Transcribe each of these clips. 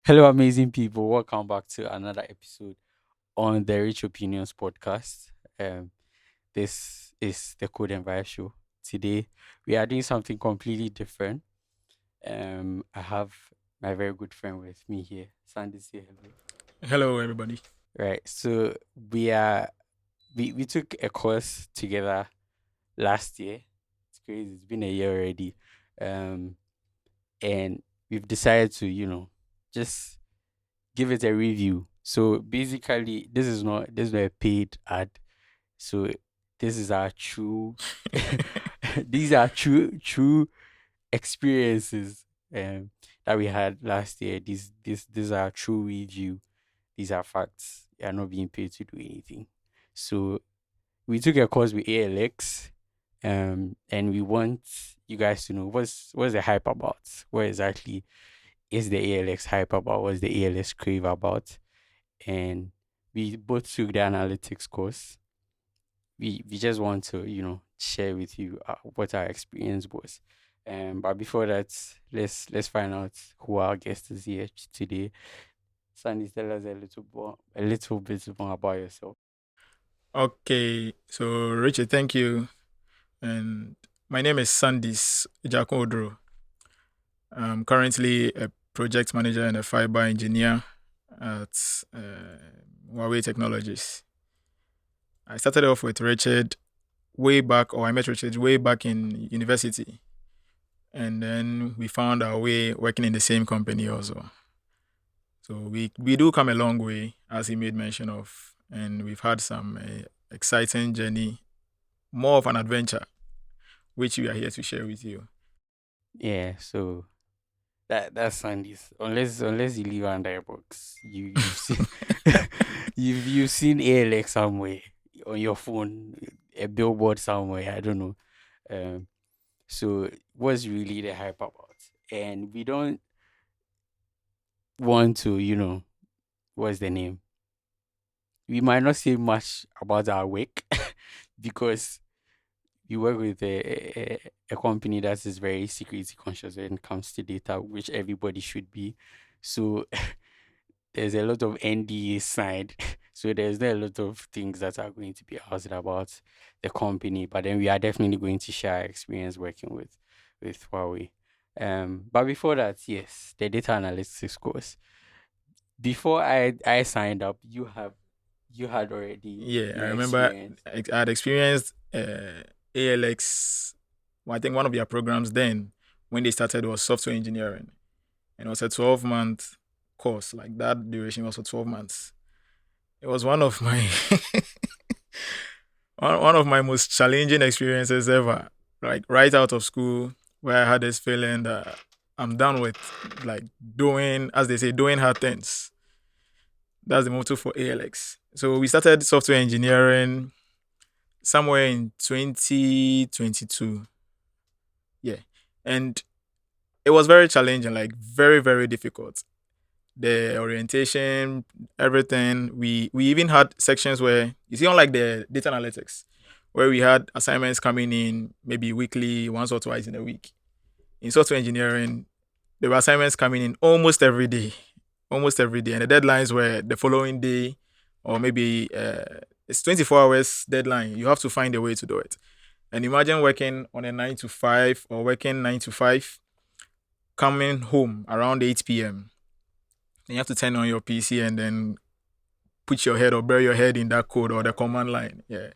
Hello, amazing people. Welcome back to another episode on the Rich Opinions podcast. Um, this is the Code and Vibe Show. Today, we are doing something completely different. I have my very good friend with me here, Sandis. Say hello. Hello, everybody. Right. So we took a course together last year. It's crazy. It's been a year already. Um, and we've decided to just give it a review. So basically, this is not a paid ad. So this is our true these are true experiences that we had last year. These are true review. These are facts. You are not being paid to do anything. So we took a course with ALX, and we want you guys to know what's the hype about. What exactly is the ALX hype about? What's the ALX crave about? And we both took the analytics course. We just want to share with you what our experience was. But before that, let's find out who our guest is here today. Sandy, tell us a little bit more about yourself. Okay, so Richard, thank you. And my name is Sandis Jakodro. I'm currently a project manager and a fiber engineer at Huawei Technologies. I started off with Richard I met Richard way back in university. And then we found our way working in the same company also. So we do come a long way, as he made mention of, and we've had some exciting journey, more of an adventure, which we are here to share with you. Yeah, so that's Sandy's. Unless you live under a box, you've seen you've seen ALX somewhere on your phone, a billboard somewhere. I don't know. Um, So what's really the hype about? And we don't want to, what's the name? We might not say much about our work because we work with a company that is very security conscious when it comes to data, which everybody should be. So there's a lot of NDA signed. So there's not a lot of things that are going to be asked about the company. But then we are definitely going to share our experience working with Huawei. But before that, yes, the data analytics course. Before I signed up, you had already Yeah, I remember experienced. I had experienced ALX. Well, I think one of their programs then, when they started, was software engineering, and it was a 12-month course. Like that duration was for 12 months. It was one of my one of my most challenging experiences ever. Like right out of school, where I had this feeling that I'm done with like doing, as they say, doing hard things. That's the motto for ALX. So we started software engineering somewhere in 2022. Yeah. And it was very challenging, like very, very difficult. The orientation, everything. We even had sections where you see, unlike the data analytics, where we had assignments coming in maybe weekly, once or twice in a week. In software engineering, there were assignments coming in almost every day, and the deadlines were the following day, or maybe it's 24 hours deadline. You have to find a way to do it. And imagine working on a 9 to 5 or working 9 to 5, coming home around 8 p.m. And you have to turn on your PC and then put your head or bury your head in that code or the command line. Yeah.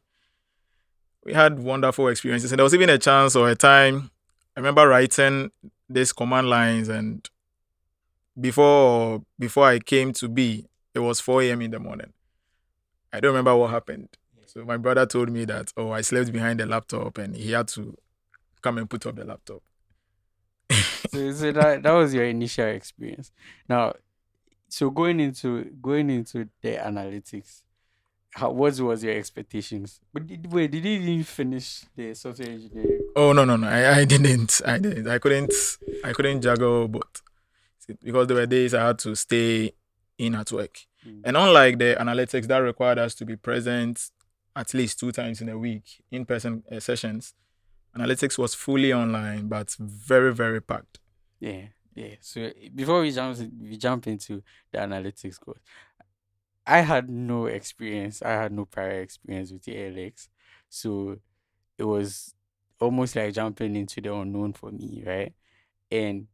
We had wonderful experiences. And there was even a chance or a time, I remember writing these command lines, and before I came to be, it was 4 a.m. in the morning. I don't remember what happened. So my brother told me that, oh, I slept behind the laptop and he had to come and put up the laptop. So that was your initial experience. Now, so going into the analytics, what was your expectations? But did you even finish the software engineering Oh, course? no. I didn't. I didn't. I couldn't juggle both. Because there were days I had to stay in at work. Mm. And unlike the analytics that required us to be present at least 2 times in a week, in person sessions, analytics was fully online, but very, very packed. Yeah. Yeah. So before we jump into the analytics course, I had no experience. I had no prior experience with the ALX, so it was almost like jumping into the unknown for me, right? And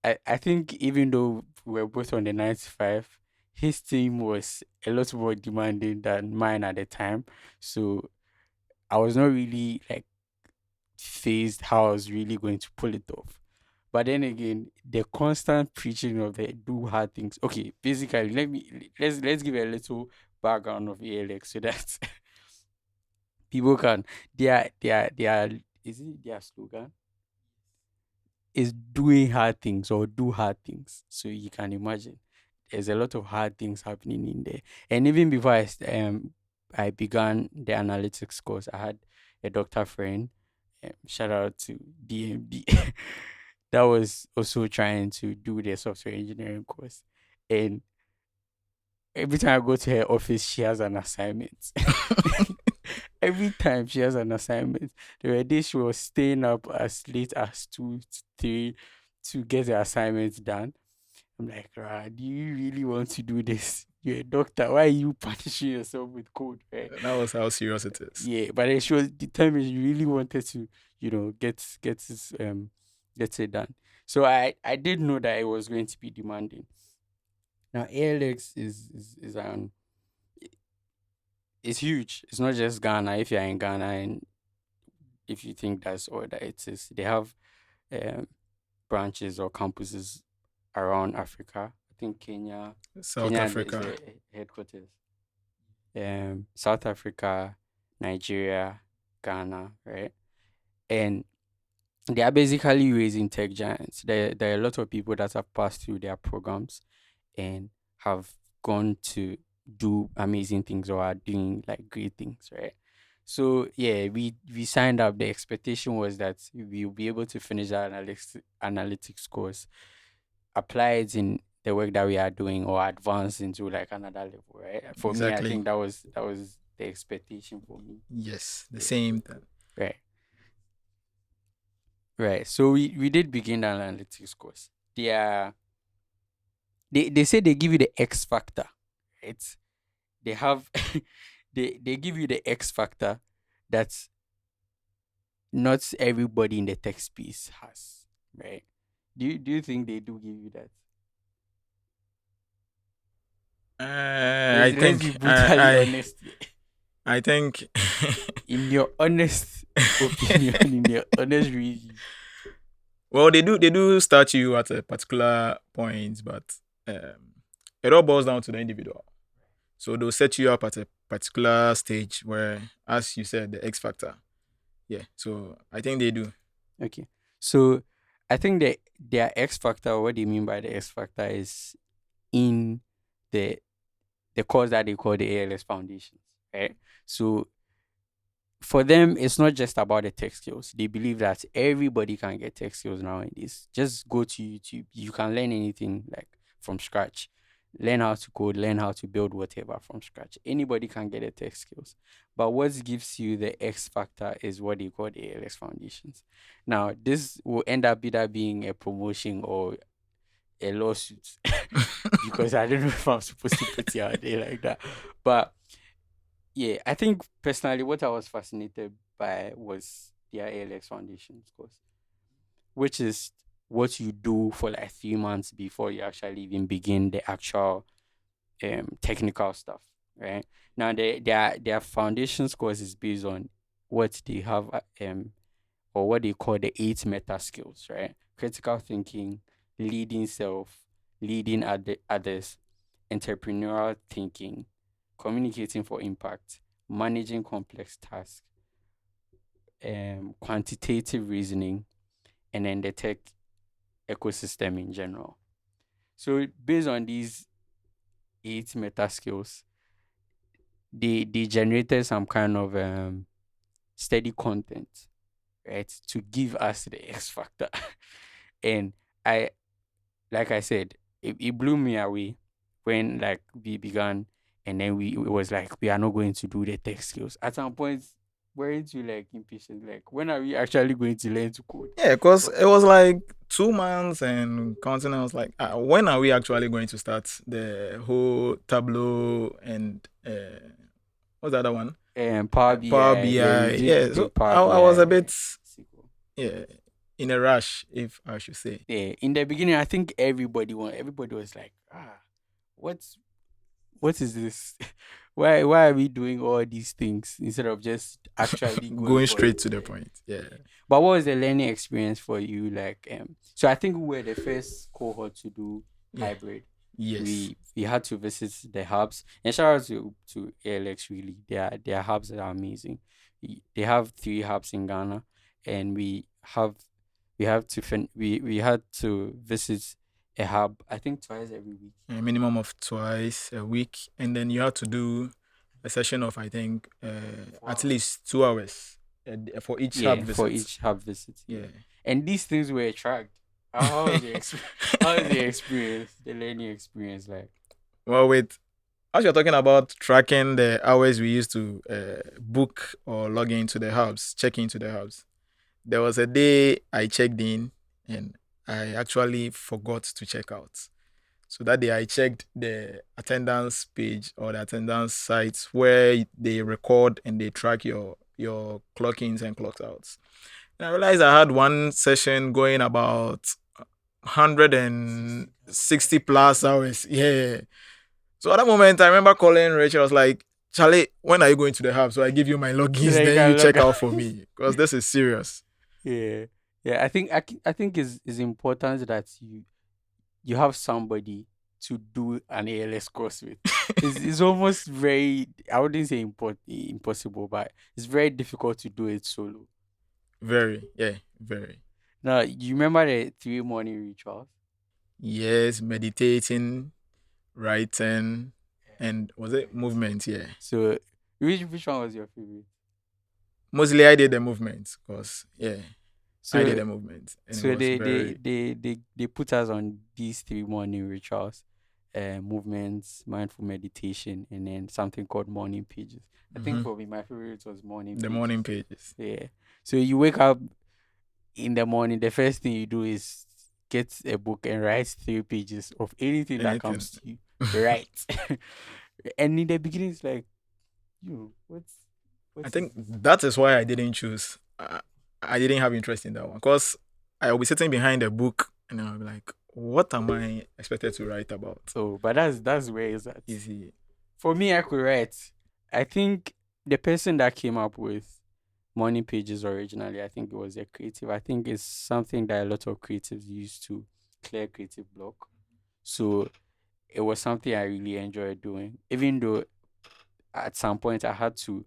I think even though we were both on the 95, his team was a lot more demanding than mine at the time. So I was not really like phased how I was really going to pull it off. But then again, the constant preaching of the do hard things. Okay, basically, let's give a little background of ALX so that people can their is it their slogan is doing hard things or do hard things. So you can imagine there's a lot of hard things happening in there. And even before I began the analytics course, I had a doctor friend. Shout out to DMD. That was also trying to do the software engineering course. And every time I go to her office, she has an assignment. Every time she has an assignment. There were days she was staying up as late as 2 to 3 to get the assignment done. I'm like, "Rah, do you really want to do this? You're a doctor. Why are you punishing yourself with code, right?" That was how serious it is. Yeah, but then she was determined. She really wanted to, get it done. So I did know that it was going to be demanding. Now ALX is huge. It's not just Ghana. If you're in Ghana and if you think that's all that it is, they have um, branches or campuses around Africa. I think South Kenya is Africa, the headquarters. South Africa, Nigeria, Ghana, right? And they are basically raising tech giants. There are a lot of people that have passed through their programs and have gone to do amazing things or are doing like great things, right? So yeah, we signed up. The expectation was that we'll be able to finish our analytics course, apply it in the work that we are doing, or advance into like another level, right? For me, I exactly. think that was the expectation for me. Yes, the Yeah. same thing. Right. Right. So we did begin the analytics course. They are they say they give you the X factor, right? They have they give you the X factor that not everybody in the tech space has, right? Do you think they do give you that? I Let's be think brutally honest here. I think In your honest opinion, in your honest reading. well, they do start you at a particular point, but um, it all boils down to the individual. So they'll set you up at a particular stage where, as you said, the X factor. Yeah. So I think they do. Okay. So I think that their X factor, what they mean by the X factor is in the the course that they call the ALS Foundations, right? So for them, it's not just about the tech skills. They believe that everybody can get tech skills nowadays. Just go to YouTube. You can learn anything like from scratch. Learn how to code, learn how to build whatever from scratch. Anybody can get the tech skills. But what gives you the X factor is what they call the ALS Foundations. Now, this will end up either being a promotion or a lawsuit because I don't know if I'm supposed to put it out there like that. But yeah, I think personally what I was fascinated by was their ALX Foundations course, which is what you do for like 3 months before you actually even begin the actual technical stuff, right? Now their foundations course is based on what they have or what they call the 8 meta skills, right? Critical thinking, leading self, leading others, entrepreneurial thinking, communicating for impact, managing complex tasks, quantitative reasoning, and then the tech ecosystem in general. So based on these 8 meta skills, they generated some kind of steady content, right, to give us the X factor. And I like I said, it blew me away when like we began and then it was like we are not going to do the tech skills. At some point weren't you like impatient? Like, when are we actually going to learn to code? Yeah, because But, it was like 2 months and counting. I was like, when are we actually going to start the whole Tableau and what's the other one? Power Power BI, yeah, we BI. did Yeah, do so Power I was a BI bit SQL. yeah in a rush, if I should say. Yeah, in the beginning, I think everybody was like, what's what is this? Why are we doing all these things instead of just actually going Going for it? straight to the Yeah, point. Yeah. yeah. But what was the learning experience for you? Like, so I think we were the first cohort to do Yeah. hybrid. Yes. We had to visit the hubs, and shout out to ALX. Really, their hubs are amazing. They have 3 hubs in Ghana, and we have to we had to visit a hub, I think, twice every week. A minimum of twice a week, and then you have to do a session of I think Four at hours. least 2 hours for each hub Yeah, for visit. each hub visit. Yeah, Yeah. and these things were tracked. How was the how was the experience, the learning experience like? Well, with as you're talking about tracking the hours we used to book or log into the hubs, check into the hubs, there was a day I checked in and I actually forgot to check out. So that day I checked the attendance page or the attendance sites where they record and they track your clock ins and clock outs. And I realized I had one session going about 160 plus hours. Yeah. So at that moment, I remember calling Rachel. I was like, Charlie, when are you going to the hub? So I give you my So logins, that you then you can log check out. out for me because this is serious. Yeah, yeah. I think it's important that you have somebody to do an ALS course with. It's almost very, I wouldn't say impossible, but it's very difficult to do it solo. Very, yeah, very. Now, you remember the 3 morning rituals? Yes, meditating, writing, Yeah, and was it movement. movement? Yeah. So, which one was your favorite? Mostly I did the movement because, yeah, I did So, the movement and it so was very they put us on these 3 morning rituals, movements, mindful meditation, and then something called morning pages. I think mhm, for me, my favorite was morning the pages. morning pages. Yeah. So you wake up in the morning, the first thing you do is get a book and write 3 pages of anything that Anything. comes to you. Right. And in the beginning, it's like, what I is think this? that is why I didn't choose. I didn't have interest in that one because I'll be sitting behind a book and I'll be like, what am I expected to write about? So, but that's where it's at. Easy. For me, I could write. I think the person that came up with morning pages originally, I think it was a creative. I think it's something that a lot of creatives use to clear creative block. So it was something I really enjoyed doing, even though at some point I had to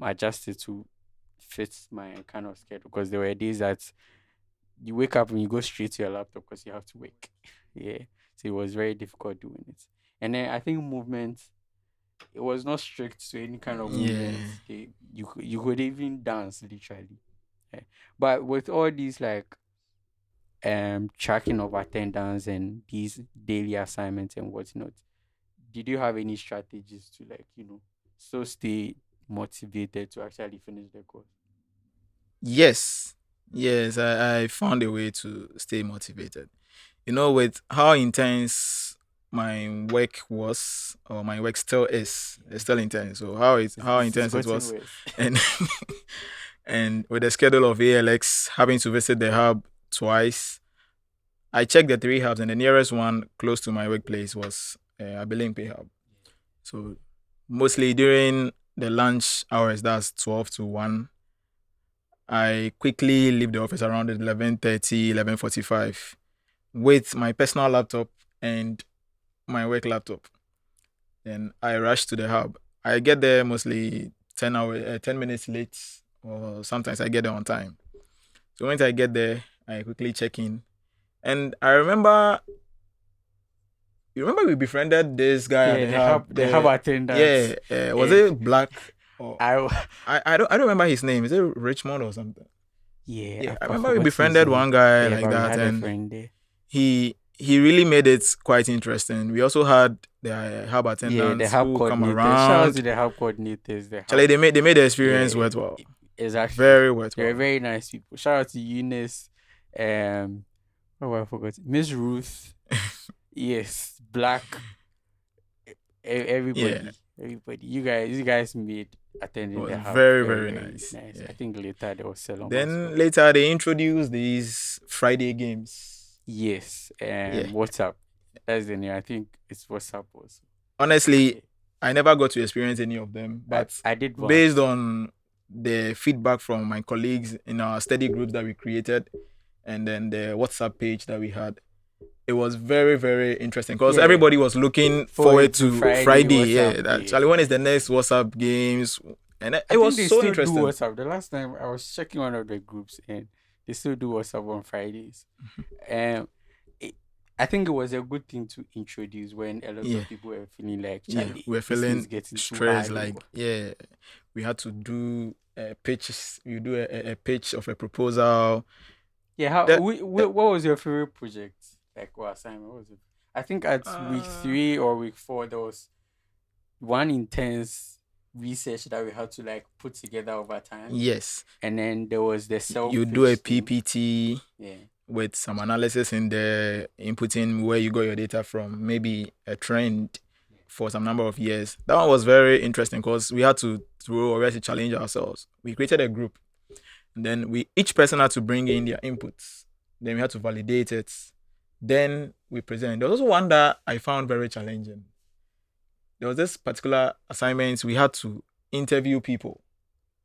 adjust it to fit my kind of schedule because there were days that you wake up and you go straight to your laptop because you have to wake. Yeah. So it was very difficult doing it. And then I think movement, it was not strict to any kind of Yeah. movement. You could even dance literally. Yeah. But with all these like tracking of attendance and these daily assignments and whatnot, did you have any strategies to like, so stay motivated to actually finish the course? Yes. Yes, I found a way to stay motivated. With how intense my work was, or my work still is, it's still intense. So how It's intense it gotten was, worse. and and with the schedule of ALX having to visit the hub twice, I checked the 3 hubs, and the nearest one close to my workplace was I believe Pay Hub. So mostly during the lunch hours, that's 12 to 1, I quickly leave the office around 11:30, 11:45 with my personal laptop and my work laptop. Then I rush to the hub. I get there mostly 10 minutes late, or sometimes I get there on time. So once I get there, I quickly check in. And I remember, you remember we befriended this guy at Yeah, the hub. they have Yeah, attendance. was And it Black or I I don't remember his name. Is it Richmond or something? yeah, Yeah, I I've remember we forgotten his befriended name. one guy Yeah, like but we that, had a and friend there. he he really made it quite interesting. We also had the hub Yeah, the attendants hub who come coordinators. Shout out to around. the hub coordinators. The hub, Actually, they made the experience yeah, worthwhile. exactly. Very They're worthwhile. very nice people. Shout out to Eunice. Um, oh, I forgot Miss Ruth. Yes, Black. Yeah, Everybody. You guys made it attending was the hub very, very very very nice. nice. Yeah. I think later there was Salon as Then well. later they introduced these Friday games. Yes, Yeah. WhatsApp. That's the name. I think it's WhatsApp also. Honestly, Yeah. I never got to experience any of them, but I did based once. on the feedback from my colleagues in our study groups that we created and then the WhatsApp page that we had, it was very, very interesting because Yeah. everybody was looking Forward forward to to Friday Friday. WhatsApp. Yeah, Yeah. actually, when is the next WhatsApp games? And I it think was they so still do interesting. WhatsApp. The last time I was checking one of the groups and they still do WhatsApp on Fridays. Um, it, I think it was a good thing to introduce when a lot Yeah, of people were feeling like, yeah, Charlie, we're this thing is feeling getting too stressed. hard. Like, Oh. yeah, we had to do pitches. You do a pitch of a proposal. Yeah, That, what was your favorite project? Like, what assignment? What was it? I think at week uh, 3 or week 4, there was one intense research that we had to like put together over time. yes, And then there was the self you do a pitch thing. PPT Yeah. with some analysis in there, inputting where you got your data from, maybe a trend for some number of years. That one was very interesting because we had to throw or to challenge ourselves. We created a group, and then we each person had to bring in their inputs. Then we had to validate it. Then we present. There was also one that I found very challenging. There was this particular assignment we had to interview people.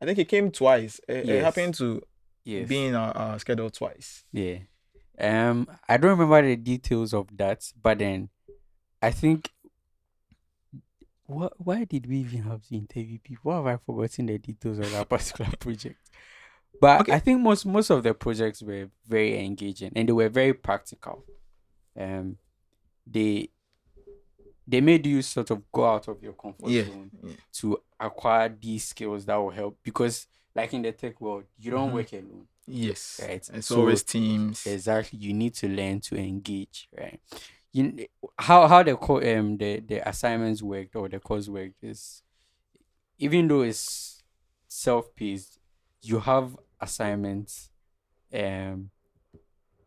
I think it came twice. It Yes. happened to be Yes. in our schedule twice. Yeah. I don't remember the details of that, but then I think why did we even have to interview people? Why have I forgotten the details of that particular project? But Okay. I think most of the projects were very engaging and they were very practical. Um, they they made you sort of go out of your comfort Yeah. zone Yeah. to acquire these skills that will help because, like in the tech world, you don't Mhm. work alone, Yes. right? It's So always teams. exactly, you need to learn to engage, right? How the assignments worked or the course worked is, even though it's self-paced, you have assignments um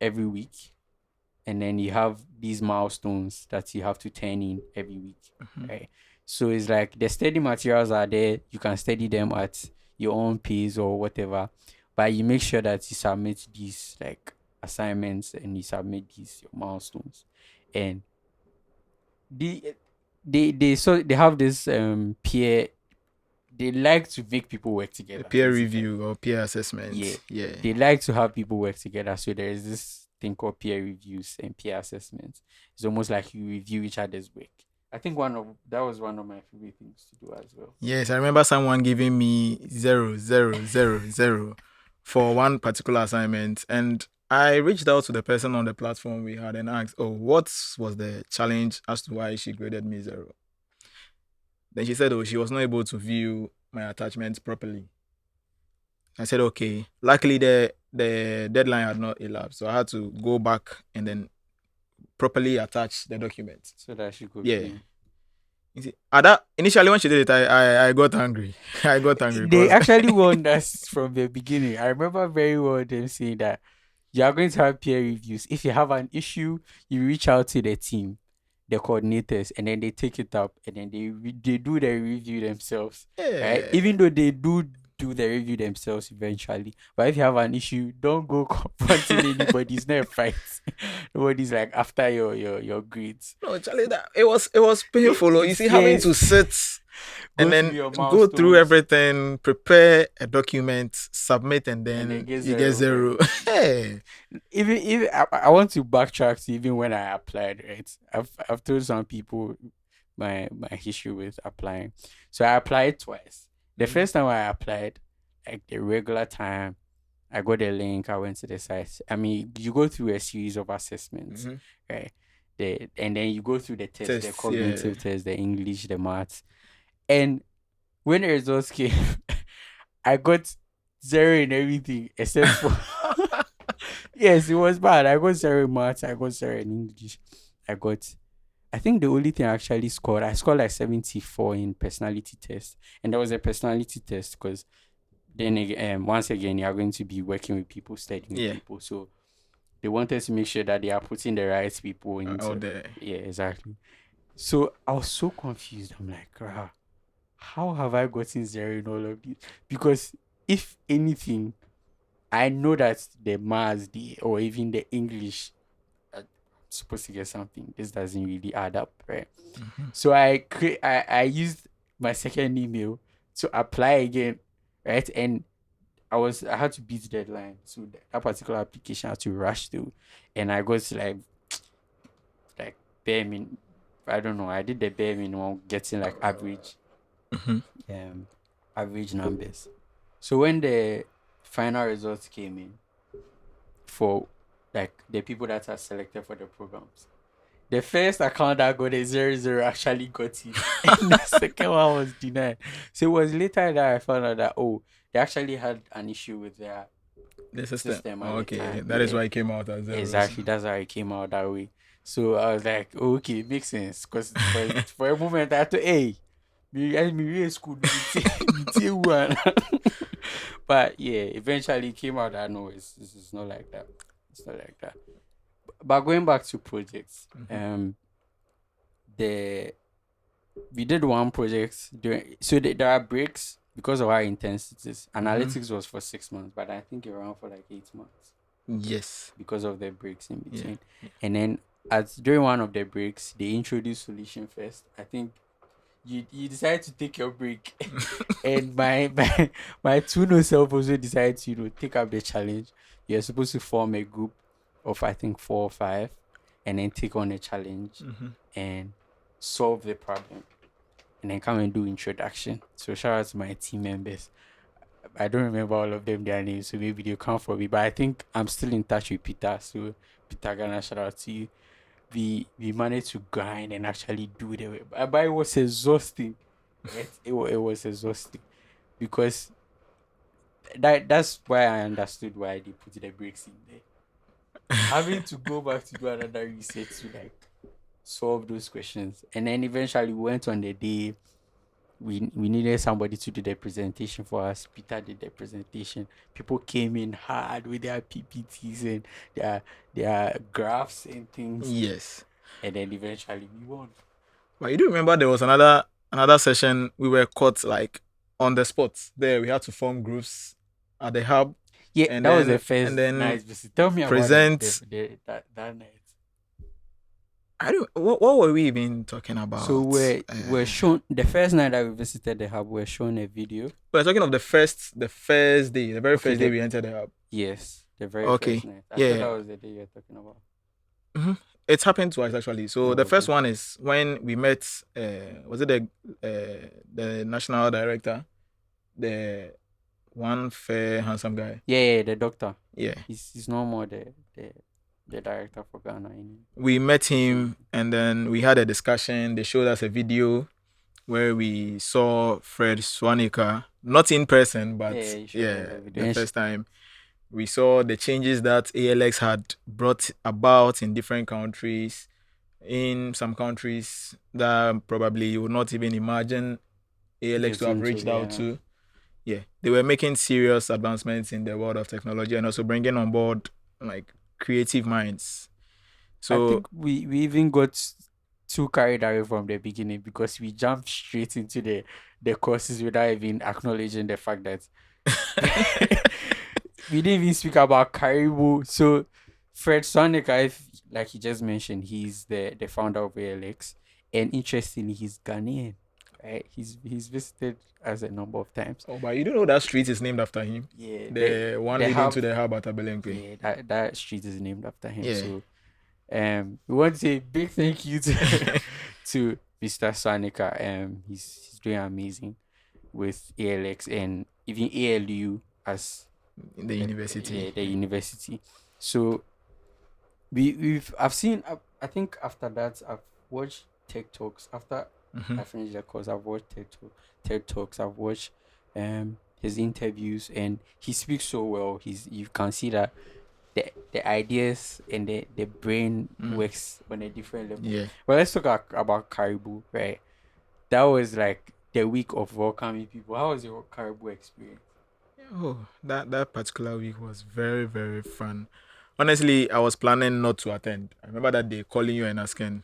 every week, and then you have these milestones that you have to turn in every week, Mhm. right? So it's like the study materials are there, you can study them at your own pace or whatever, but you make sure that you submit these like assignments and you submit these your milestones. And the they have this peer, they like to make people work A together peer basically. review or peer Yeah, assessment. Yeah. they like to have people work together. So there is this thing called peer reviews and peer assessments. It's almost like you review each other's work. I think that was one of my favorite things to do as well. Yes, I remember someone giving me 0, 0, 0, 0 for one particular assignment, and I reached out to the person on the platform we had and asked, "Oh, what was the challenge as to why she graded me 0?" Then she said, "Oh, she was not able to view my attachments properly." I said, "Okay." Luckily, the deadline had not elapsed, so I had to go back and then properly attach the document. So that she could Yeah. view. You see, at that initially when she did it, I got angry. I got angry They because actually warned us from the beginning. I remember very well them saying that you are going to have peer reviews. If you have an issue, you reach out to the team, the coordinators, and then they take it up, and then they do the review themselves, right? yeah. Even though they do the review themselves eventually, but if you have an issue, don't go confronting anybody. It's not a fight. Nobody's like after your grades. No, Charlie, that it was painful. Oh. You see, having to Yes, sit and go through then your go through milestones, everything, prepare a document, submit, and and then then get you get zero for 0. everything. Hey. Even I want to backtrack to even when I applied, right? I've told some people my history with applying. So I applied twice. The Mhm. first time I applied, like the regular time, I got a link, I went to the site. I mean, you go through a series of assessments, Mhm. right? And then you go through the test, the Tests, yeah. cognitive test, the English, the maths. And when the results came, I got zero in everything except for Yes, it was bad. I got zero in maths. I got zero in English. I got. I think the only thing I actually scored, I scored like 74 in personality test, and that was a personality test because then again, once again, you are going to be working with people, studying with Yeah, people, so they wanted to make sure that they are putting the right people out into. there. Yeah, exactly. So I was so confused. I'm like, how have I gotten zero in all of this? Because if anything, I know that the maths, or even the English, I'm supposed to get something. This doesn't really add up, right? Mhm. So I used my second email to apply again, right? And I had to beat the deadline, so that particular application I had to rush through, and I got to like bare min. I don't know. I did the bare minimum, getting like Mhm. um average numbers. So when the final results came in for like the people that are selected for the programs, the first account that got a 00 actually got it, and the second one was denied. So it was later that I found out that they actually had an issue with their The system. system at Oh, the okay, time. that is Yeah, why it came out as zeros. exactly. That's how it came out that way. So I was like, okay, it makes sense. Because for a moment I thought, hey, me really school me too one. But yeah, eventually it came out that no, it's not like that. It's not like that. But going back to projects, Mhm. the we did one project during, so there are breaks because of our intensities. Mhm. Analytics was for 6 months, but I think it ran for like 8 months Yes. because of the breaks in Yeah. between. And then during one of the breaks, they introduced solution first. I think you decided to take your break, and my two no self also decided to take up the challenge. You're supposed to form a group of I think 4 or 5, and then take on a challenge Mhm. and solve the problem, and then come and do introduction. So shout out to my team members. I don't remember all of them their names, so maybe they'll come for me. But I think I'm still in touch with Peter. So Peter Ghana, shout out to you. We managed to grind and actually do the work. But it was exhausting. It was exhausting because that's why I understood why they put the breaks in there. Having to go back to do another research to solve those questions. And then eventually we went on the day. We needed somebody to do the presentation for us. Peter did the presentation. People came in hard with their PPTs and their graphs and things. Yes. And then eventually we won. But you do remember there was another session we were caught like on the spot. There we had to form groups at the hub, Yeah, and that was the then first night visit. Tell me about present. that night. I don't. What were we even talking So about? we're shown the first night that we visited the hub. We're shown a video. We're talking of the first day, the very Okay, first day we entered the hub. yes, the very first Okay. night. I thought Yeah. that was the day you're talking about. hmm It's happened twice actually. So Oh, the first okay. one is when we met. Was it the national director, the one fair handsome guy? Yeah, the doctor. Yeah. He's no more the director for Ghana anymore. We met So him and then we had a discussion. They showed us a video where we saw Fred Swanika, not in person, yeah, but you showed us yeah, that video. the first time. We saw the changes that ALX had brought about in different countries. In some countries that probably you would not even imagine ALX to have Getting to reached out yeah. to. Yeah, they were making serious advancements in the world of technology and also bringing on board like creative minds. I So think we even got too carried away from the beginning because we jumped straight into the courses without even acknowledging the fact that we didn't even speak about Caribou. So Fred Sonic, like you just mentioned, he's the founder of ALX, and interestingly, he's Ghanaian. Right? He's visited us a number of times. oh, but you don't know that street is named after him. Yeah, The one the leading hub. to the hub at Abelenkwe. Yeah, that street is named after him. Yeah. So we want to say a big thank you to to Mr. Sanika. He's doing amazing with ALX and even ALU as In the university. the university. So I've seen I think after that I've watched TED Talks after Mhm. I finished the course. I've watched TED Talks. I've watched his interviews, and he speaks so well. You can see that the ideas and the brain Mm. works on a different level. Yeah. But let's talk about Caribou, right? That was like the week of welcoming people. How was your Caribou experience? Oh, that particular week was very, very fun. Honestly, I was planning not to attend. I remember that day calling you and asking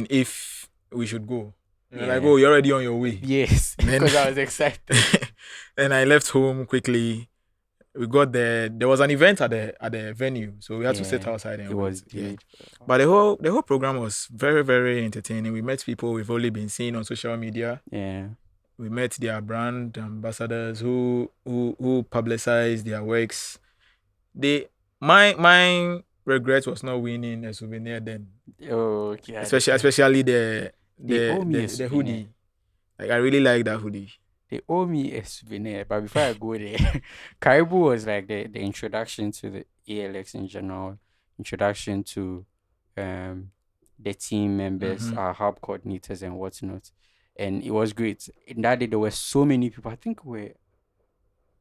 if we should go. You're like, Yeah. oh, you're already on your way. Yes, And then because I was excited. then I left home quickly. We got there. There was an event at the venue, so we had to sit Yeah, outside it and was wait. Yeah. delayed. But the whole program was very, very entertaining. We met people we've only been seeing on social media. Yeah, We met their brand ambassadors who publicize their works. They my regret was not winning a souvenir then, oh yeah, especially the they the owe me the, a the souvenir. hoodie. Like I really like that hoodie. They owe me a souvenir. But before I go there, Caribou was like the introduction to the ALX in general, introduction to um the team members, Mm-hmm. our hub coordinators and whatnot. And it was great. In that day there were so many people. I think we're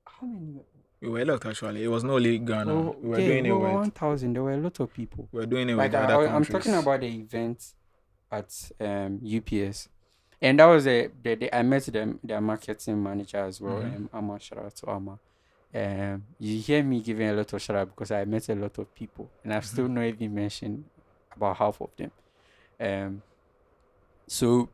how many? We were a lot actually. It was not only Ghana. Oh We were yeah, doing we it were with 1,000. There were a lot of people. we were doing it with Like other I'm talking countries. about the event at UPS. And that was I met them their marketing manager as well. Mm-hmm. Amma, shout out to Amma. You hear me giving a lot of shout out because I met a lot of people and I've Mm-hmm. still not even mentioned about half of them. Um, so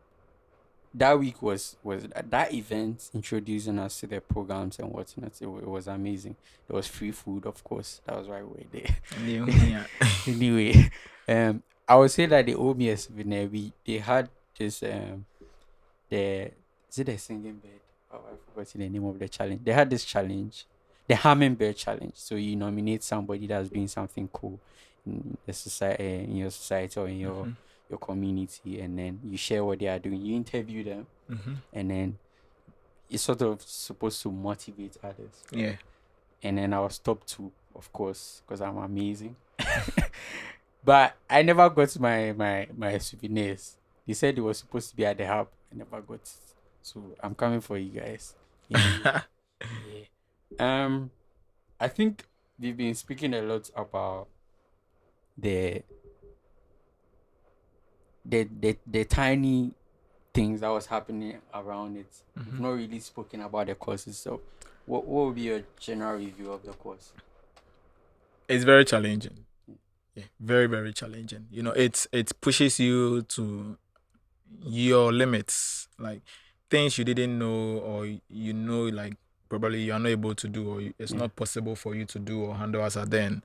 that week was that event introducing us to the programs and whatnot. It was amazing. There was free food, of course. That was why we were there. Yeah. Anyway, I would say that the OBS souvenir they had this the is it the singing bird? Oh, I forgot the name of the challenge. They had this challenge, the hummingbird challenge. So you nominate somebody that's doing something cool in the society, in your society or in Mm-hmm. your community, and then you share what they are doing. You interview them, Mm-hmm. and then it's sort of supposed to motivate others. Yeah. And then I was top two, of course, because I'm amazing. But I never got my souvenirs. They said it was supposed to be at the hub. I never got it. So I'm coming for you guys. Yeah. Um, I think we've been speaking a lot about the the tiny things that was happening around it. We've Mm-hmm. not really spoken about the course itself. What would be your general review of the course? It's very challenging. Yeah, very, very challenging. It pushes you to your limits, like things you didn't know, or like probably you are not able to do, or it's Yeah. not possible for you to do or handle as a then.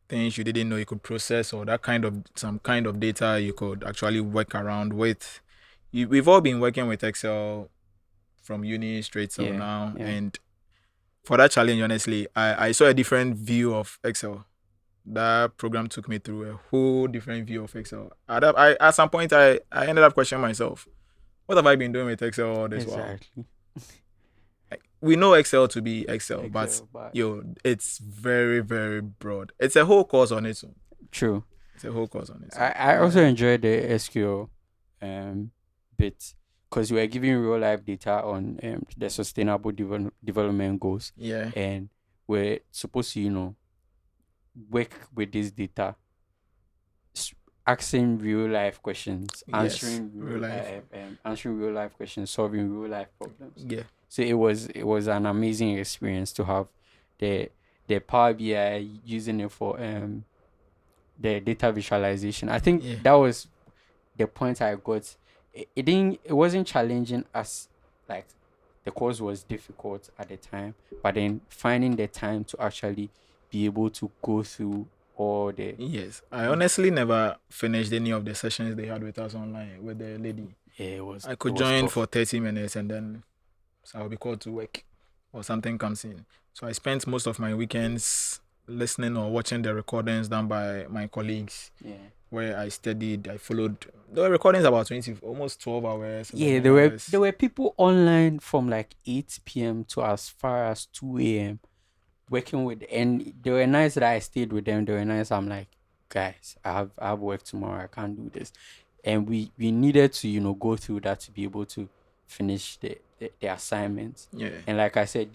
Things you didn't know you could process, or that kind of some kind of data you could actually work around with. We've all been working with Excel from uni straight till Yeah. now, Yeah. and for that challenge, honestly, I saw a different view of Excel. That program took me through a whole different view of Excel. At some point, I ended up questioning myself. What have I been doing with Excel all this while? Exactly. Like, we know Excel to be Excel, but Excel, but it's very, very broad. It's a whole course on its own. true. It's a whole course on its own. I also enjoyed the SQL bit because we were giving real life data on the sustainable development goals, Yeah. and we're supposed to work with this data, asking real life questions, Yes. Real life. answering real life questions, solving real life problems. Yeah. So it was an amazing experience to have the Power BI using it for the data visualization. I think Yeah. that was the point I got. It wasn't challenging as like the course was difficult at the time, but then finding the time to actually be able to go through all the Yes. I honestly never finished any of the sessions they had with us online with the lady. yeah, it was I it could was join tough. for 30 minutes and then I'll be called to work or something comes in. So I spent most of my weekends listening or watching the recordings done by my colleagues Yeah. where I studied. I followed. There were recordings about 20, almost 12 hours. Yeah, 11 there hours. were people online from like 8 p.m. to as far as 2 a.m. working with, and they were nice that I stayed with them. They were nice. I'm like, guys, I have work tomorrow. I can't do this, and we needed to go through that to be able to finish the assignments. Yeah. And like I said,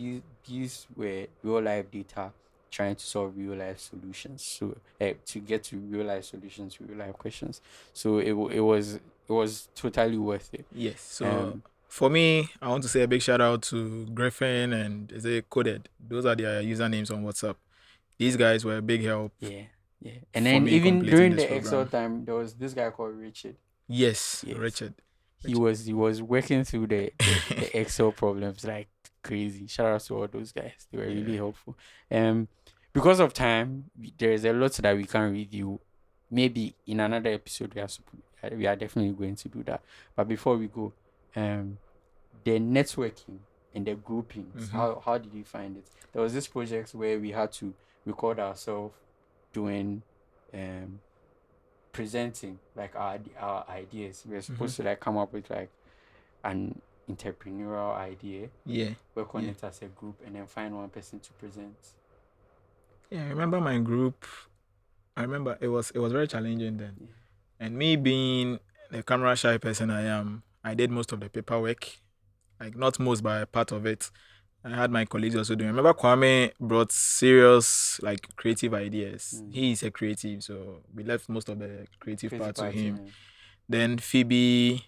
these were real life data trying to solve real life solutions. So to get to real life solutions, real life questions. So it was totally worth it. Yes. So Um, for me, I want to say a big shout out to Griffin and is it Coded. Those are their usernames on WhatsApp. These guys were a big help yeah, yeah. And for then me even completing during this the Excel program. time, there was this guy called Richard. Yes, Yes, Richard. he Richard. was he was working through the Excel problems like crazy. Shout out to all those guys. They were really Yeah. helpful. Um, because of time, there is a lot that we can't review. Maybe in another episode we are definitely going to do that. But before we go, um, the networking and the groupings. Mm-hmm. How did you find it? There was this project where we had to record ourselves doing um presenting like our ideas. We were Mm-hmm. supposed to like come up with like an entrepreneurial idea, Yeah. work on Yeah. it as a group, and then find one person to present. Yeah. I remember my group. I remember it was very challenging then. Yeah. And me being the camera shy person I am, I did most of the paperwork. Like not most, but a part of it. I had my colleagues also doing. I remember Kwame brought serious like creative ideas. Mm. He is a creative, so we left most of the creative Crazy part to part, him. yeah. Then Phoebe,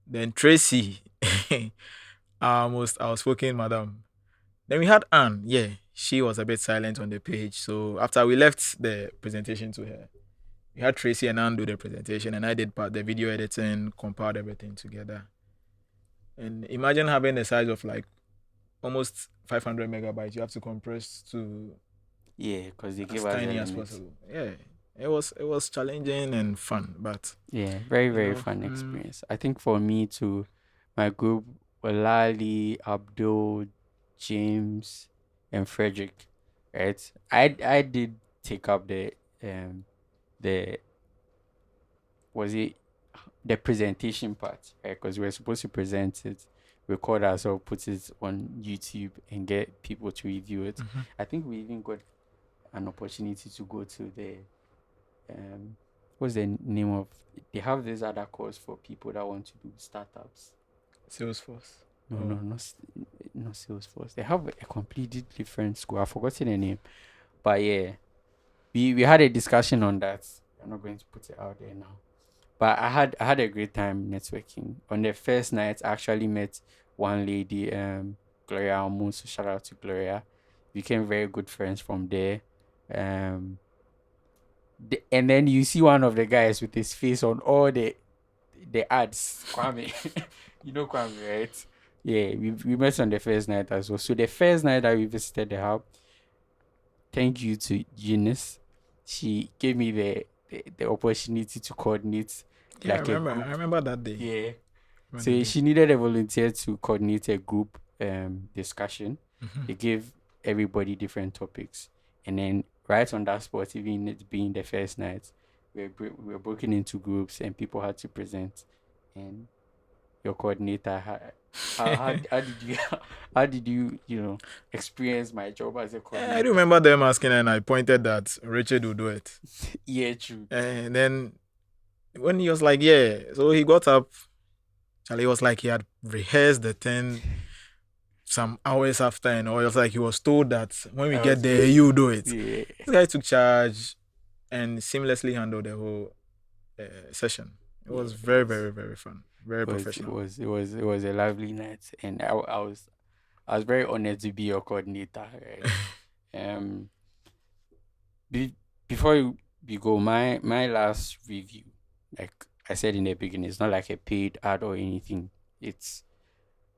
then Tracy, our most outspoken madam. Then we had Anne. Yeah, she was a bit silent on the page. So after we left the presentation to her, we had Tracy and Anne do the presentation, and I did part the video editing, compiled everything together. And imagine having the size of like almost 500 megabytes you have to compress to Yeah, because they give as us a tiny as limit. possible. Yeah, it was challenging and fun, but Yeah, very, you very know, fun experience. I think for me too, my group were Lali, Abdul, James, and Frederick. Right? I did take up the was it the presentation part, right? Because we are supposed to present it, record ourselves, put it on YouTube, and get people to review it. mhm. I think we even got an opportunity to go to the um what's the name of, they have this other course for people that want to do startups. Salesforce. No, no, Oh, not Salesforce. They have a completely different school. I've forgotten the name. But yeah, we had a discussion on that. I'm not going to put it out there now. But I had a great time networking. On the first night, I actually met one lady, Gloria Almu. So shout out to Gloria. Became very good friends from there. Um, and then you see one of the guys with his face on all the ads, Kwame. You know Kwame, right? Yeah, we met on the first night as well. So the first night that we visited the hub, thank you to Eunice. She gave me the opportunity to coordinate yeah, I like a remember. I group. remember that day. Yeah. Remember So the day. she needed a volunteer to coordinate a group discussion. Mhm. They gave everybody different topics. And then right on that spot, even it being the first night, we were broken into groups and people had to present. And your coordinator, how did you how did you experience my job as a I do coordinator? remember them asking, and I pointed that Richard would do it. Yeah, true. And then when he was like, "Yeah," so he got up. Charlie was like he had rehearsed the thing some hours after, and all. It was like he was told that when we I get was there, going you do it. yeah. This guy took charge and seamlessly handled the whole session. It Yeah, was very, very, very fun. Very professional. it was a lovely night, and I was very honored to be your coordinator. Right? Um, be, before we go, my last review, like I said in the beginning, it's not like a paid ad or anything. It's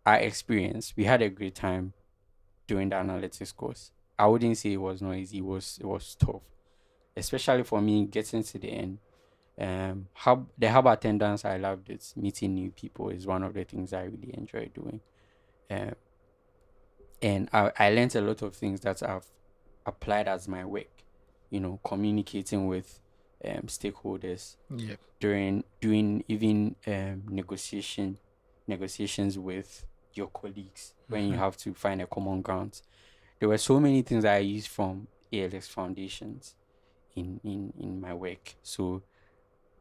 our experience. We had a great time doing the analytics course. I wouldn't say it was not easy. It was tough, especially for me getting to the end. The hub attendance, I loved it. Meeting new people is one of the things I really enjoy doing. Um, and I learned a lot of things that I've applied as my work. Communicating with stakeholders Yeah. during doing even negotiations with your colleagues when you Mhm. have to find a common ground. There were so many things that I used from ALX foundations in my work. So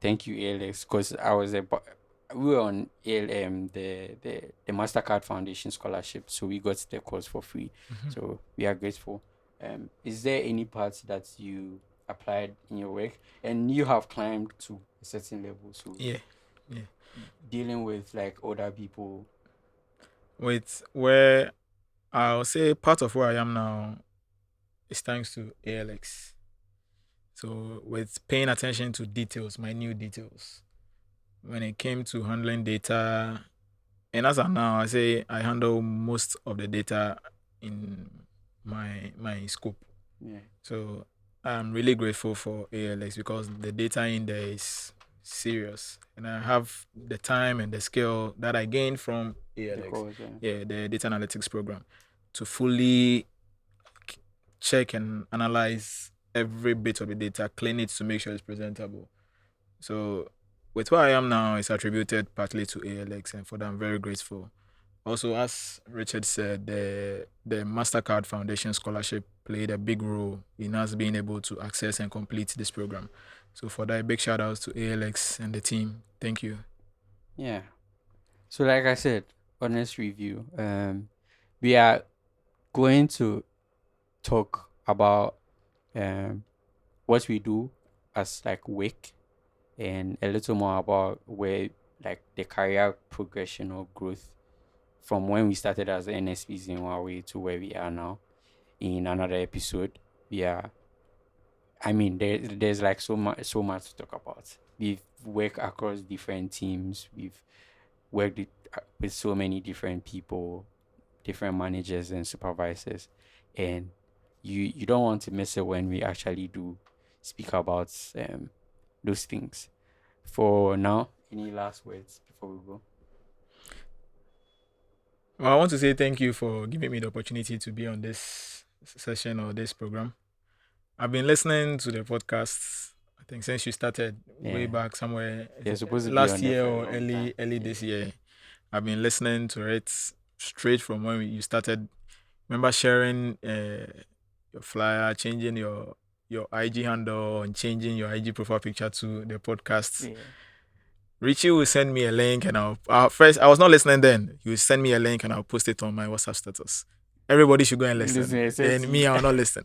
thank you, ALX, because we were on the Mastercard Foundation scholarship, so we got the course for free. Mhm. So we are grateful. Is there any part that you applied in your work and you have climbed to a certain level? So Yeah, yeah. dealing with like older people. With where I'll say part of where I am now is thanks to ALX. So with paying attention to details, minute details, when it came to handling data, and as of now, I say I handle most of the data in my scope. Yeah, So I'm really grateful for ALX because the data in there is serious, and I have the time and the skill that I gained from the ALX, course. Yeah. yeah, the data analytics program, to fully check and analyze every bit of the data, clean it to make sure it's presentable. So with where I am now, it's attributed partly to ALX, and for that I'm very grateful. Also, as Richard said, the Mastercard Foundation scholarship played a big role in us being able to access and complete this program. So for that, big shout outs to ALX and the team. Thank you. Yeah. So like I said, honest review. We are going to talk about what we do as like work and a little more about where like the career progression or growth from when we started as NSPs in Huawei to where we are now in another episode. Yeah, I mean there's like so much to talk about. We've worked across different teams. We've worked with so many different people, different managers and supervisors, and you don't want to miss it when we actually do speak about those things. For now, any last words before we go? Well, I want to say thank you for giving me the opportunity to be on this session or this program. I've been listening to the podcasts, I think, since you started way Yeah, back somewhere, is they're it supposed to be last on there year for a or long time. early Yeah, this year. I've been listening to it straight from when you started. Remember sharing your flyer, changing your IG handle, and changing your IG profile picture to the podcast. yeah. Richie will send me a link, and I'll first. I was not listening then. He will send me a link, and I'll post it on my WhatsApp status. Everybody should go and Listen, listen. except Then me, you. I will not listen.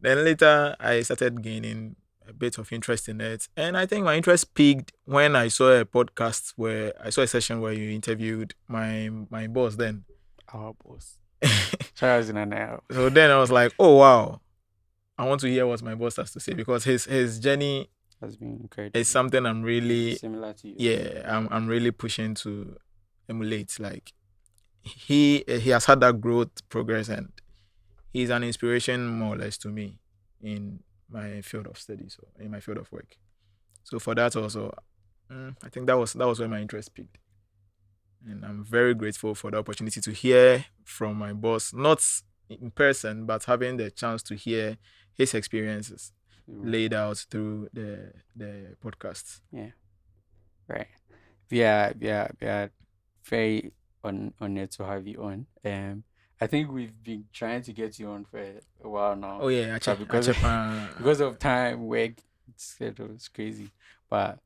Then later, I started gaining a bit of interest in it, and I think my interest peaked when I saw a podcast where I saw a session where you interviewed my boss. Then, Our boss. Charles in an hour so then I was like, oh wow, I want to hear what my boss has to say because his journey has been is incredible. something I'm really, Similar to yours. yeah, I'm really pushing to emulate. Like he has had that growth progress, and he's an inspiration more or less to me in my field of studies or in my field of work. So for that also, I think that was where my interest peaked, and I'm very grateful for the opportunity to hear from my boss, not in person, but having the chance to hear his experiences Mm, laid out through the podcast. yeah, right. We are very honored to have you on. I think we've been trying to get you on for a while now, Oh yeah, but ache, because of, ache pa. because of time, work, it's crazy. But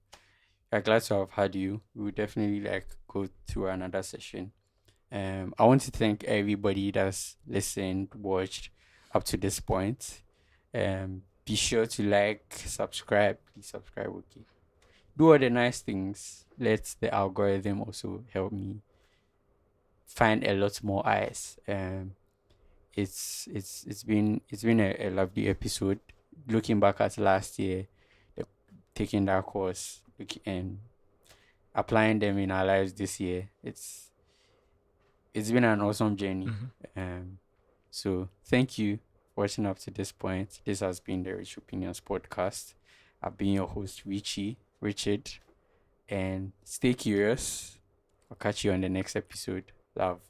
we're glad to have had you. We'll definitely like go through another session. I want to thank everybody that's listened, watched up to this point. Be sure to like, subscribe. Please subscribe, okay? Do all the nice things. Let the algorithm also help me find a lot more eyes. It's been a lovely episode. Looking back at last year, the, taking that course, and applying them in our lives this year. It's been an awesome journey. Mhm. Um, so thank you for watching up to this point. This has been the Rich Opinions podcast. I've been your host, Richard, and stay curious. I'll catch you on the next episode. Love.